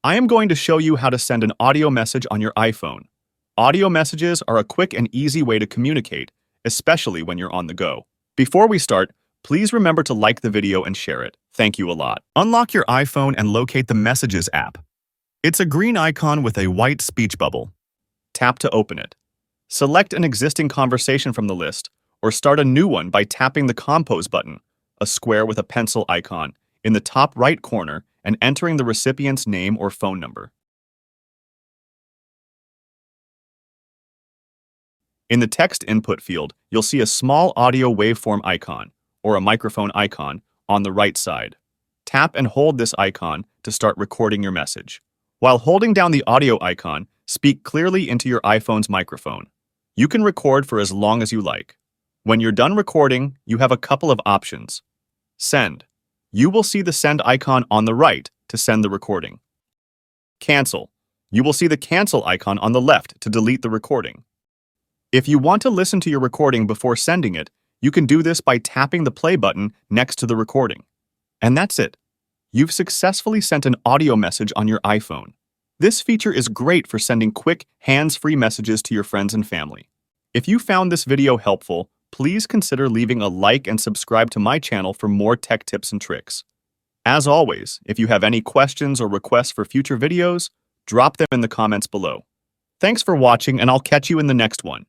I am going to show you how to send an audio message on your iPhone. Audio messages are a quick and easy way to communicate, especially when you're on the go. Before we start, please remember to like the video and share it. Thank you a lot. Unlock your iPhone and locate the Messages app. It's a green icon with a white speech bubble. Tap to open it. Select an existing conversation from the list, or start a new one by tapping the Compose button, a square with a pencil icon, in the top right corner and entering the recipient's name or phone number. In the text input field, you'll see a small audio waveform icon, or a microphone icon, on the right side. Tap and hold this icon to start recording your message. While holding down the audio icon, speak clearly into your iPhone's microphone. You can record for as long as you like. When you're done recording, you have a couple of options. Send. You will see the send icon on the right to send the recording. Cancel. You will see the cancel icon on the left to delete the recording. If you want to listen to your recording before sending it, you can do this by tapping the play button next to the recording. And that's it. You've successfully sent an audio message on your iPhone. This feature is great for sending quick, hands-free messages to your friends and family. If you found this video helpful, please consider leaving a like and subscribe to my channel for more tech tips and tricks. As always, if you have any questions or requests for future videos, drop them in the comments below. Thanks for watching, and I'll catch you in the next one.